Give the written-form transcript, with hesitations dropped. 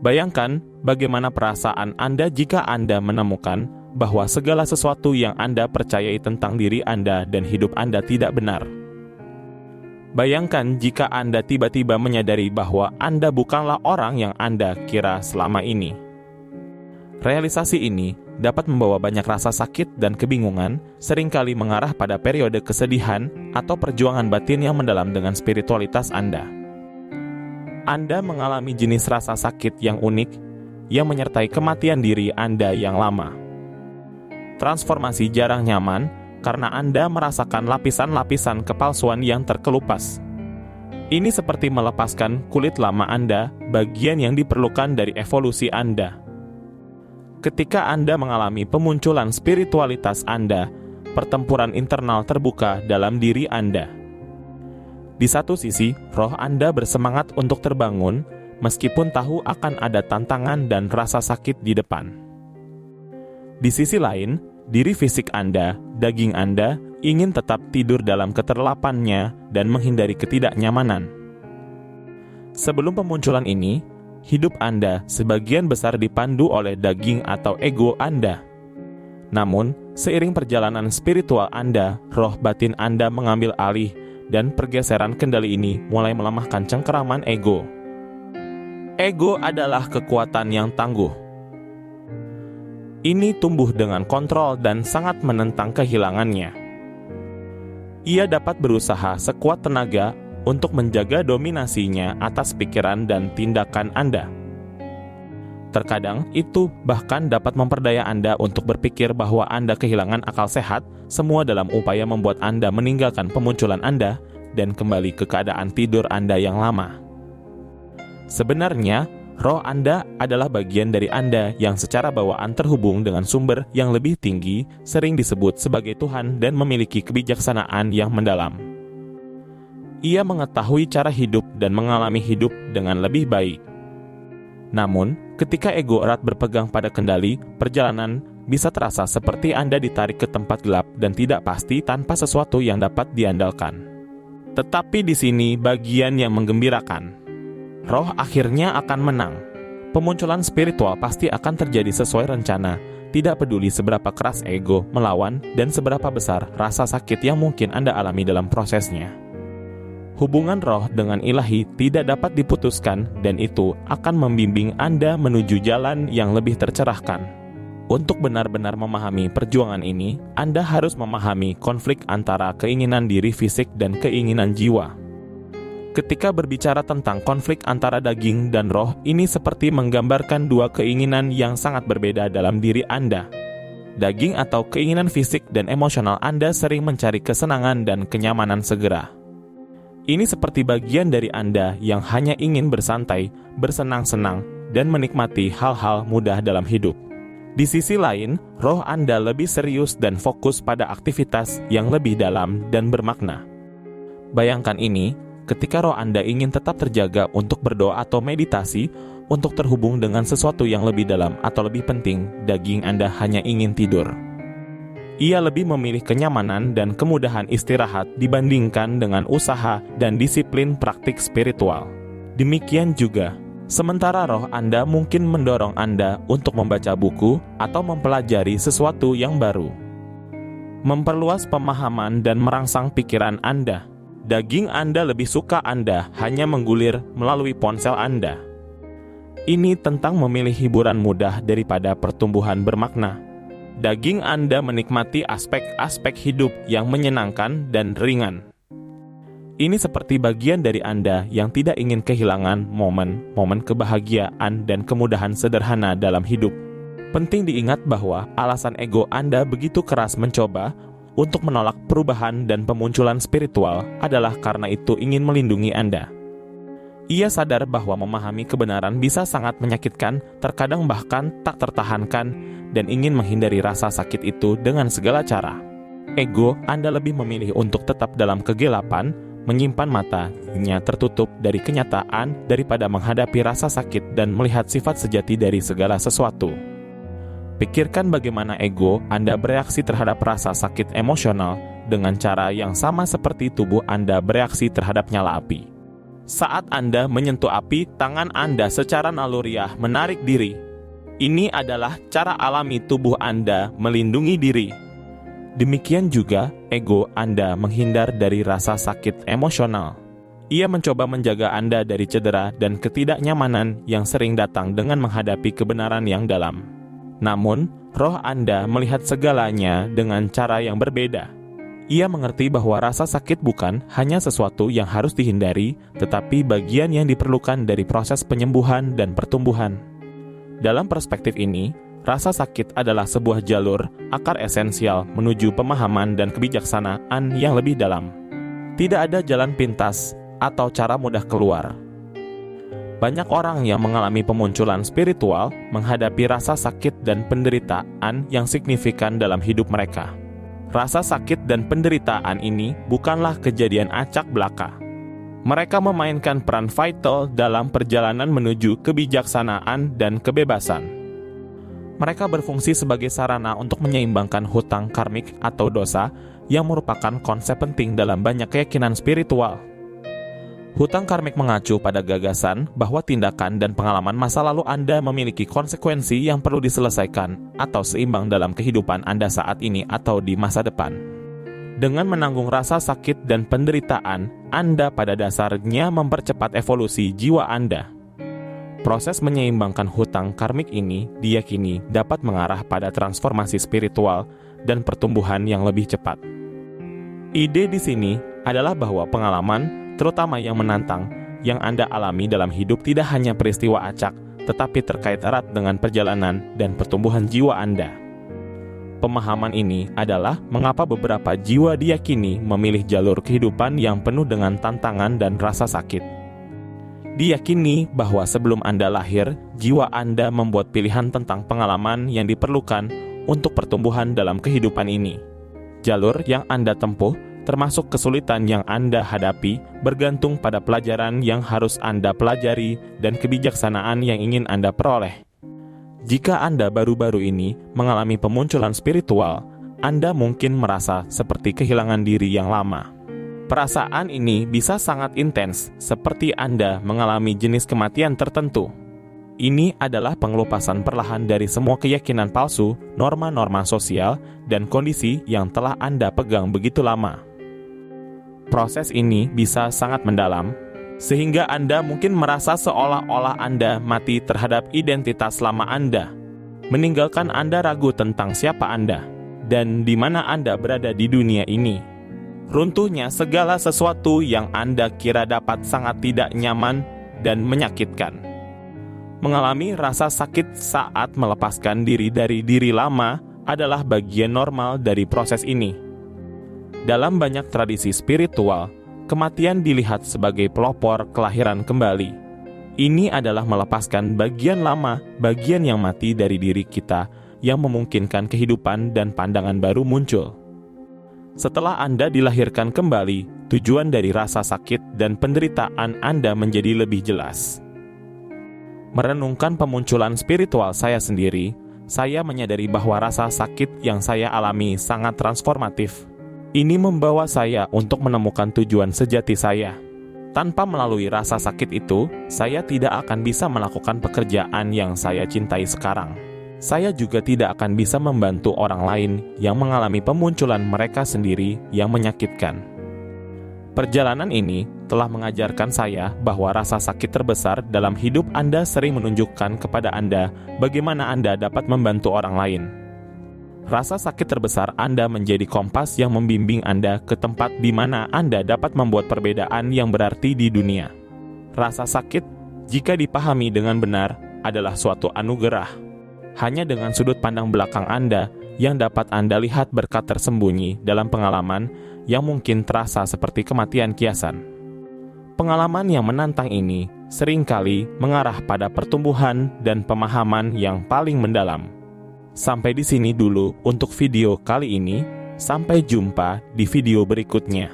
Bayangkan bagaimana perasaan Anda jika Anda menemukan bahwa segala sesuatu yang Anda percayai tentang diri Anda dan hidup Anda tidak benar. Bayangkan jika Anda tiba-tiba menyadari bahwa Anda bukanlah orang yang Anda kira selama ini. Realisasi ini dapat membawa banyak rasa sakit dan kebingungan, seringkali mengarah pada periode kesedihan atau perjuangan batin yang mendalam dengan spiritualitas Anda. Anda mengalami jenis rasa sakit yang unik, yang menyertai kematian diri Anda yang lama. Transformasi jarang nyaman, karena Anda merasakan lapisan-lapisan kepalsuan yang terkelupas. Ini seperti melepaskan kulit lama Anda, bagian yang diperlukan dari evolusi Anda. Ketika Anda mengalami pemunculan spiritualitas Anda, pertempuran internal terbuka dalam diri Anda. Di satu sisi, roh Anda bersemangat untuk terbangun, meskipun tahu akan ada tantangan dan rasa sakit di depan. Di sisi lain, diri fisik Anda, daging Anda, ingin tetap tidur dalam keterlapannya dan menghindari ketidaknyamanan. Sebelum pemunculan ini, hidup Anda sebagian besar dipandu oleh daging atau ego Anda. Namun, seiring perjalanan spiritual Anda, roh batin Anda mengambil alih, dan pergeseran kendali ini mulai melemahkan cengkeraman ego. Ego adalah kekuatan yang tangguh. Ini tumbuh dengan kontrol dan sangat menentang kehilangannya. Ia dapat berusaha sekuat tenaga untuk menjaga dominasinya atas pikiran dan tindakan Anda. Terkadang itu bahkan dapat memperdaya Anda untuk berpikir bahwa Anda kehilangan akal sehat, semua dalam upaya membuat Anda meninggalkan pemunculan Anda dan kembali ke keadaan tidur Anda yang lama. Sebenarnya, roh Anda adalah bagian dari Anda yang secara bawaan terhubung dengan sumber yang lebih tinggi, sering disebut sebagai Tuhan dan memiliki kebijaksanaan yang mendalam. Ia mengetahui cara hidup dan mengalami hidup dengan lebih baik. Namun, ketika ego erat berpegang pada kendali, perjalanan bisa terasa seperti Anda ditarik ke tempat gelap dan tidak pasti tanpa sesuatu yang dapat diandalkan. Tetapi di sini bagian yang menggembirakan. Roh akhirnya akan menang. Pemunculan spiritual pasti akan terjadi sesuai rencana, tidak peduli seberapa keras ego melawan dan seberapa besar rasa sakit yang mungkin Anda alami dalam prosesnya. Hubungan roh dengan ilahi tidak dapat diputuskan dan itu akan membimbing Anda menuju jalan yang lebih tercerahkan. Untuk benar-benar memahami perjuangan ini, Anda harus memahami konflik antara keinginan diri fisik dan keinginan jiwa. Ketika berbicara tentang konflik antara daging dan roh, ini seperti menggambarkan dua keinginan yang sangat berbeda dalam diri Anda. Daging atau keinginan fisik dan emosional Anda sering mencari kesenangan dan kenyamanan segera. Ini seperti bagian dari Anda yang hanya ingin bersantai, bersenang-senang, dan menikmati hal-hal mudah dalam hidup. Di sisi lain, roh Anda lebih serius dan fokus pada aktivitas yang lebih dalam dan bermakna. Bayangkan ini, ketika roh Anda ingin tetap terjaga untuk berdoa atau meditasi, untuk terhubung dengan sesuatu yang lebih dalam atau lebih penting, daging Anda hanya ingin tidur. Ia lebih memilih kenyamanan dan kemudahan istirahat dibandingkan dengan usaha dan disiplin praktik spiritual. Demikian juga, sementara roh Anda mungkin mendorong Anda untuk membaca buku atau mempelajari sesuatu yang baru. Memperluas pemahaman dan merangsang pikiran Anda. Daging Anda lebih suka Anda hanya menggulir melalui ponsel Anda. Ini tentang memilih hiburan mudah daripada pertumbuhan bermakna. Daging Anda menikmati aspek-aspek hidup yang menyenangkan dan ringan. Ini seperti bagian dari Anda yang tidak ingin kehilangan momen-momen kebahagiaan dan kemudahan sederhana dalam hidup. Penting diingat bahwa alasan ego Anda begitu keras mencoba untuk menolak perubahan dan pemunculan spiritual adalah karena itu ingin melindungi Anda. Ia sadar bahwa memahami kebenaran bisa sangat menyakitkan, terkadang bahkan tak tertahankan, dan ingin menghindari rasa sakit itu dengan segala cara. Ego Anda lebih memilih untuk tetap dalam kegelapan, menyimpan matanya tertutup dari kenyataan daripada menghadapi rasa sakit dan melihat sifat sejati dari segala sesuatu. Pikirkan bagaimana ego Anda bereaksi terhadap rasa sakit emosional dengan cara yang sama seperti tubuh Anda bereaksi terhadap nyala api. Saat Anda menyentuh api, tangan Anda secara naluriah menarik diri. Ini adalah cara alami tubuh Anda melindungi diri. Demikian juga ego Anda menghindar dari rasa sakit emosional. Ia mencoba menjaga Anda dari cedera dan ketidaknyamanan yang sering datang dengan menghadapi kebenaran yang dalam. Namun, roh Anda melihat segalanya dengan cara yang berbeda. Ia mengerti bahwa rasa sakit bukan hanya sesuatu yang harus dihindari, tetapi bagian yang diperlukan dari proses penyembuhan dan pertumbuhan. Dalam perspektif ini, rasa sakit adalah sebuah jalur akar esensial menuju pemahaman dan kebijaksanaan yang lebih dalam. Tidak ada jalan pintas atau cara mudah keluar. Banyak orang yang mengalami pemunculan spiritual menghadapi rasa sakit dan penderitaan yang signifikan dalam hidup mereka. Rasa sakit dan penderitaan ini bukanlah kejadian acak belaka. Mereka memainkan peran vital dalam perjalanan menuju kebijaksanaan dan kebebasan. Mereka berfungsi sebagai sarana untuk menyeimbangkan hutang karmik atau dosa yang merupakan konsep penting dalam banyak keyakinan spiritual. Hutang karmik mengacu pada gagasan bahwa tindakan dan pengalaman masa lalu Anda memiliki konsekuensi yang perlu diselesaikan atau seimbang dalam kehidupan Anda saat ini atau di masa depan. Dengan menanggung rasa sakit dan penderitaan, Anda pada dasarnya mempercepat evolusi jiwa Anda. Proses menyeimbangkan hutang karmik ini diyakini dapat mengarah pada transformasi spiritual dan pertumbuhan yang lebih cepat. Ide di sini adalah bahwa pengalaman, terutama yang menantang, yang Anda alami dalam hidup tidak hanya peristiwa acak, tetapi terkait erat dengan perjalanan dan pertumbuhan jiwa Anda. Pemahaman ini adalah mengapa beberapa jiwa diyakini memilih jalur kehidupan yang penuh dengan tantangan dan rasa sakit. Diyakini bahwa sebelum Anda lahir, jiwa Anda membuat pilihan tentang pengalaman yang diperlukan untuk pertumbuhan dalam kehidupan ini. Jalur yang Anda tempuh, termasuk kesulitan yang Anda hadapi, bergantung pada pelajaran yang harus Anda pelajari dan kebijaksanaan yang ingin Anda peroleh. Jika Anda baru-baru ini mengalami pemunculan spiritual, Anda mungkin merasa seperti kehilangan diri yang lama. Perasaan ini bisa sangat intens, seperti Anda mengalami jenis kematian tertentu. Ini adalah pengelupasan perlahan dari semua keyakinan palsu, norma-norma sosial, dan kondisi yang telah Anda pegang begitu lama. Proses ini bisa sangat mendalam, sehingga Anda mungkin merasa seolah-olah Anda mati terhadap identitas lama Anda, meninggalkan Anda ragu tentang siapa Anda, dan di mana Anda berada di dunia ini. Runtuhnya segala sesuatu yang Anda kira dapat sangat tidak nyaman dan menyakitkan. Mengalami rasa sakit saat melepaskan diri dari diri lama adalah bagian normal dari proses ini. Dalam banyak tradisi spiritual, kematian dilihat sebagai pelopor kelahiran kembali. Ini adalah melepaskan bagian lama, bagian yang mati dari diri kita, yang memungkinkan kehidupan dan pandangan baru muncul. Setelah Anda dilahirkan kembali, tujuan dari rasa sakit dan penderitaan Anda menjadi lebih jelas. Merenungkan pemunculan spiritual saya sendiri, saya menyadari bahwa rasa sakit yang saya alami sangat transformatif. Ini membawa saya untuk menemukan tujuan sejati saya. Tanpa melalui rasa sakit itu, saya tidak akan bisa melakukan pekerjaan yang saya cintai sekarang. Saya juga tidak akan bisa membantu orang lain yang mengalami pemunculan mereka sendiri yang menyakitkan. Perjalanan ini telah mengajarkan saya bahwa rasa sakit terbesar dalam hidup Anda sering menunjukkan kepada Anda bagaimana Anda dapat membantu orang lain. Rasa sakit terbesar Anda menjadi kompas yang membimbing Anda ke tempat di mana Anda dapat membuat perbedaan yang berarti di dunia. Rasa sakit, jika dipahami dengan benar, adalah suatu anugerah. Hanya dengan sudut pandang belakang Anda yang dapat Anda lihat berkat tersembunyi dalam pengalaman yang mungkin terasa seperti kematian kiasan. Pengalaman yang menantang ini seringkali mengarah pada pertumbuhan dan pemahaman yang paling mendalam. Sampai di sini dulu untuk video kali ini. Sampai jumpa di video berikutnya.